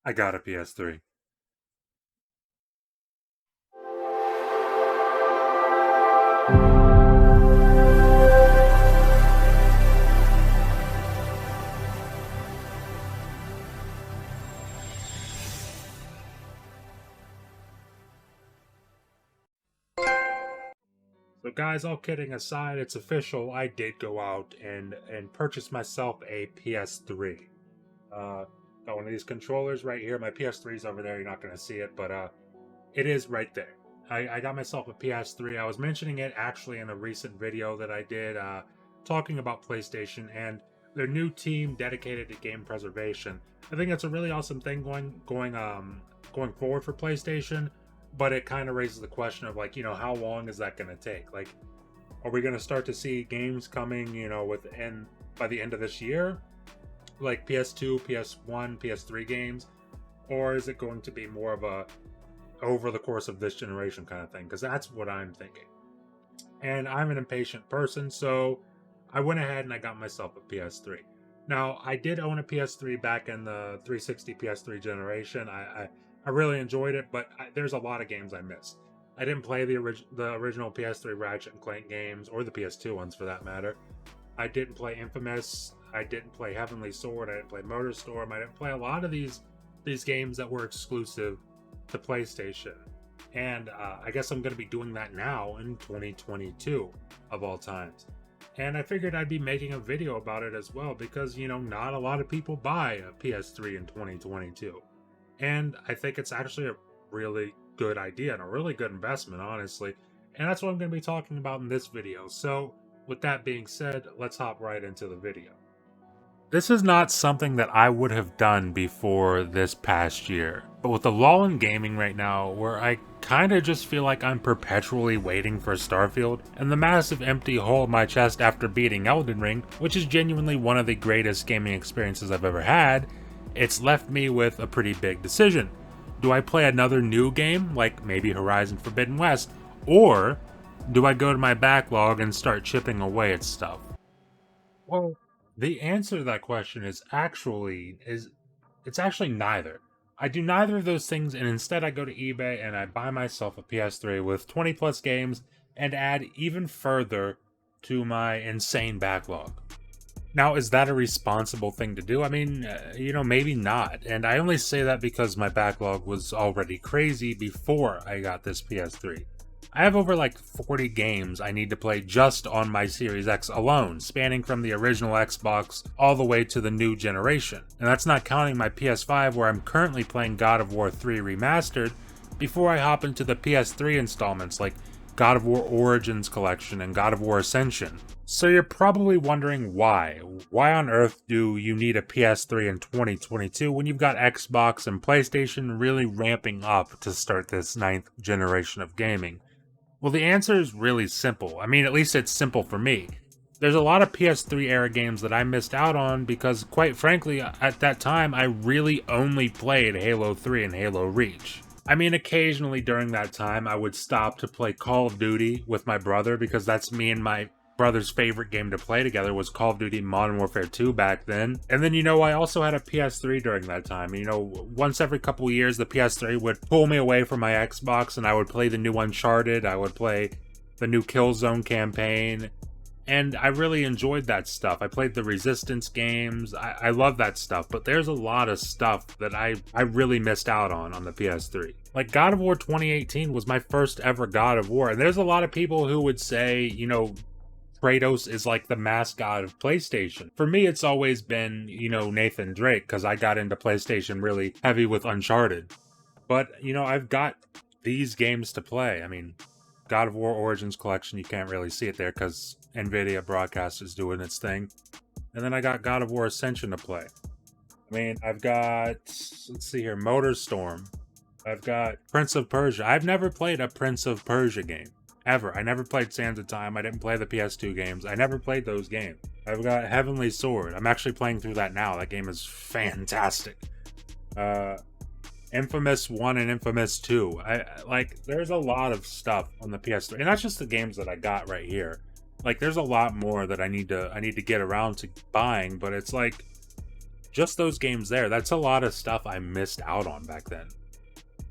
I got a PS3. So guys, all kidding aside, it's official. I did go out and purchase myself a PS3. Got one of these controllers right here. My PS3 is over there. You're not going to see it, but it is right there. I got myself a PS3. I was mentioning it actually in a recent video that I did talking about PlayStation and their new team dedicated to game preservation. I think that's a really awesome thing going forward for PlayStation, but it kind of raises the question of like, how long is that going to take? Like, are we going to start to see games coming, within by the end of this year, like PS2, PS1, PS3 games, or is it going to be more of a over the course of this generation kind of thing? Because that's what I'm thinking. And I'm an impatient person, so I went ahead and I got myself a PS3. Now, I did own a PS3 back in the 360 PS3 generation. I really enjoyed it, but there's a lot of games I missed. I didn't play the original PS3 Ratchet and Clank games, or the PS2 ones for that matter. I didn't play Infamous. I didn't play Heavenly Sword. I didn't play Motorstorm. I didn't play a lot of these games that were exclusive to PlayStation. And I guess I'm going to be doing that now in 2022 of all times. And I figured I'd be making a video about it as well because, not a lot of people buy a PS3 in 2022. And I think it's actually a really good idea and a really good investment, honestly. And that's what I'm going to be talking about in this video. So, with that being said, let's hop right into the video. This is not something that I would have done before this past year, but with the lull in gaming right now, where I kinda just feel like I'm perpetually waiting for Starfield, and the massive empty hole in my chest after beating Elden Ring, which is genuinely one of the greatest gaming experiences I've ever had, it's left me with a pretty big decision. Do I play another new game, like maybe Horizon Forbidden West, or do I go to my backlog and start chipping away at stuff? Well, the answer to that question is it's actually neither. I do neither of those things, and instead I go to eBay and I buy myself a PS3 with 20 plus games and add even further to my insane backlog. Now, is that a responsible thing to do? I mean, maybe not. And I only say that because my backlog was already crazy before I got this PS3. I have over like 40 games I need to play just on my Series X alone, spanning from the original Xbox all the way to the new generation. And that's not counting my PS5 where I'm currently playing God of War 3 Remastered before I hop into the PS3 installments like God of War Origins Collection and God of War Ascension. So you're probably wondering why. Why on earth do you need a PS3 in 2022 when you've got Xbox and PlayStation really ramping up to start this ninth generation of gaming? Well, the answer is really simple. I mean, at least it's simple for me. There's a lot of PS3 era games that I missed out on because, quite frankly, at that time, I really only played Halo 3 and Halo Reach. I mean, occasionally during that time, I would stop to play Call of Duty with my brother because that's me and my brother's favorite game to play together was Call of Duty Modern Warfare 2 back then. And then, I also had a PS3 during that time. Once every couple years, the PS3 would pull me away from my Xbox and I would play the new Uncharted, I would play the new Killzone campaign, and I really enjoyed that stuff. I played the Resistance games, I love that stuff, but there's a lot of stuff that I really missed out on the PS3. Like God of War 2018 was my first ever God of War, and there's a lot of people who would say, Kratos is like the mascot of PlayStation. For me, it's always been, Nathan Drake, because I got into PlayStation really heavy with Uncharted. But, I've got these games to play. I mean, God of War Origins Collection, you can't really see it there because NVIDIA Broadcast is doing its thing. And then I got God of War Ascension to play. I mean, I've got, let's see here, Motorstorm. I've got Prince of Persia. I've never played a Prince of Persia game. Ever. I never played Sands of Time. I didn't play the PS2 games. I never played those games. I've got Heavenly Sword. I'm actually playing through that now. That game is fantastic. Infamous 1 and Infamous 2. There's a lot of stuff on the PS3. And that's just the games that I got right here. Like, there's a lot more that I need to get around to buying, but it's like Just those games there, that's a lot of stuff I missed out on back then.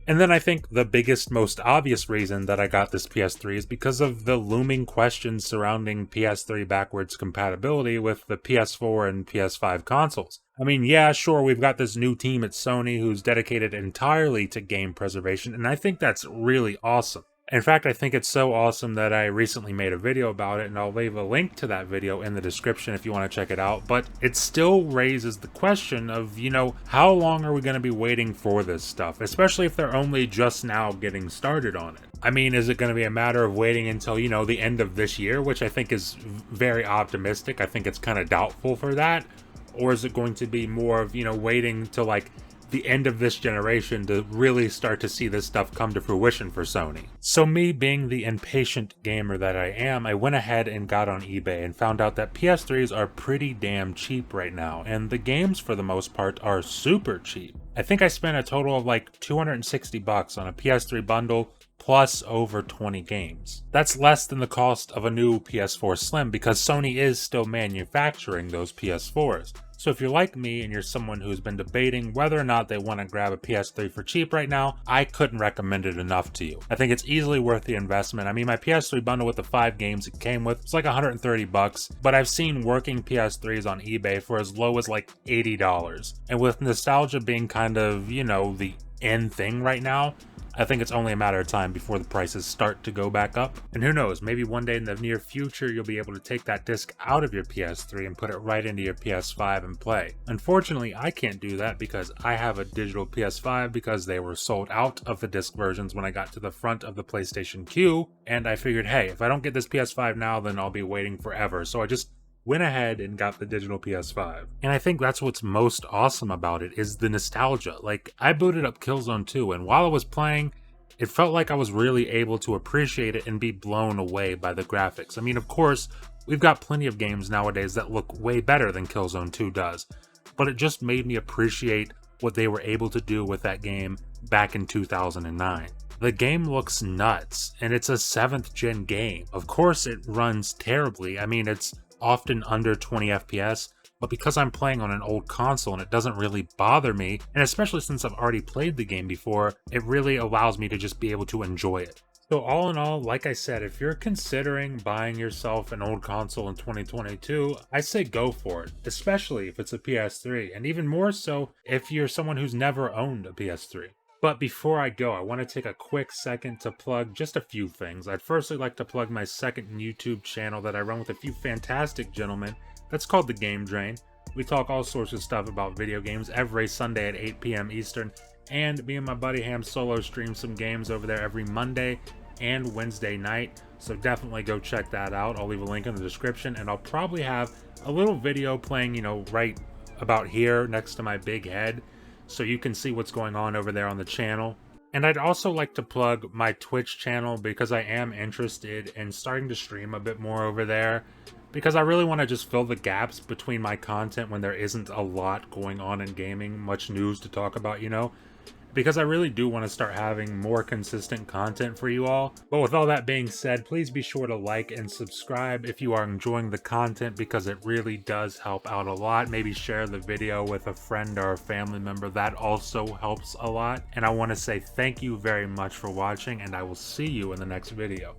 And then I think the biggest, most obvious reason that I got this PS3 is because of the looming questions surrounding PS3 backwards compatibility with the PS4 and PS5 consoles. I mean, yeah, sure, we've got this new team at Sony who's dedicated entirely to game preservation, and I think that's really awesome. In fact, I think it's so awesome that I recently made a video about it, and I'll leave a link to that video in the description if you want to check it out. But it still raises the question of, how long are we going to be waiting for this stuff, especially if they're only just now getting started on it? I mean, is it going to be a matter of waiting until, the end of this year, which I think is very optimistic. I think it's kind of doubtful for that. Or is it going to be more of, waiting till like the end of this generation to really start to see this stuff come to fruition for Sony? So me being the impatient gamer that I am, I went ahead and got on eBay and found out that PS3s are pretty damn cheap right now, and the games for the most part are super cheap. I think I spent a total of like $260 on a PS3 bundle plus over 20 games. That's less than the cost of a new PS4 Slim because Sony is still manufacturing those PS4s. So if you're like me and you're someone who's been debating whether or not they want to grab a PS3 for cheap right now, I couldn't recommend it enough to you. I think it's easily worth the investment. I mean, my PS3 bundle with the 5 games it came with, it's like $130, but I've seen working PS3s on eBay for as low as like $80. And with nostalgia being kind of, the in thing right now, I think it's only a matter of time before the prices start to go back up. And who knows, maybe one day in the near future you'll be able to take that disc out of your PS3 and put it right into your PS5 and play. Unfortunately, I can't do that because I have a digital PS5 because they were sold out of the disc versions when I got to the front of the PlayStation queue, and I figured, hey, if I don't get this PS5 now, then I'll be waiting forever. So I just went ahead and got the digital PS5. And I think that's what's most awesome about it is the nostalgia. Like, I booted up Killzone 2, and while I was playing, it felt like I was really able to appreciate it and be blown away by the graphics. I mean, of course, we've got plenty of games nowadays that look way better than Killzone 2 does, but it just made me appreciate what they were able to do with that game back in 2009. The game looks nuts, and it's a 7th gen game. Of course it runs terribly. I mean, it's often under 20 FPS, but because I'm playing on an old console and it doesn't really bother me, and especially since I've already played the game before, it really allows me to just be able to enjoy it. So all in all, like I said, if you're considering buying yourself an old console in 2022, I say go for it, especially if it's a PS3, and even more so if you're someone who's never owned a PS3. But before I go, I want to take a quick second to plug just a few things. I'd firstly like to plug my second YouTube channel that I run with a few fantastic gentlemen. That's called The Game Drain. We talk all sorts of stuff about video games every Sunday at 8 p.m. Eastern, and me and my buddy Ham Solo stream some games over there every Monday and Wednesday night, so definitely go check that out. I'll leave a link in the description, and I'll probably have a little video playing, right about here next to my big head, so you can see what's going on over there on the channel. And I'd also like to plug my Twitch channel because I am interested in starting to stream a bit more over there, because I really want to just fill the gaps between my content when there isn't a lot going on in gaming, much news to talk about, because I really do want to start having more consistent content for you all. But with all that being said, please be sure to like and subscribe if you are enjoying the content, because it really does help out a lot. Maybe share the video with a friend or a family member. That also helps a lot. And I want to say thank you very much for watching, and I will see you in the next video.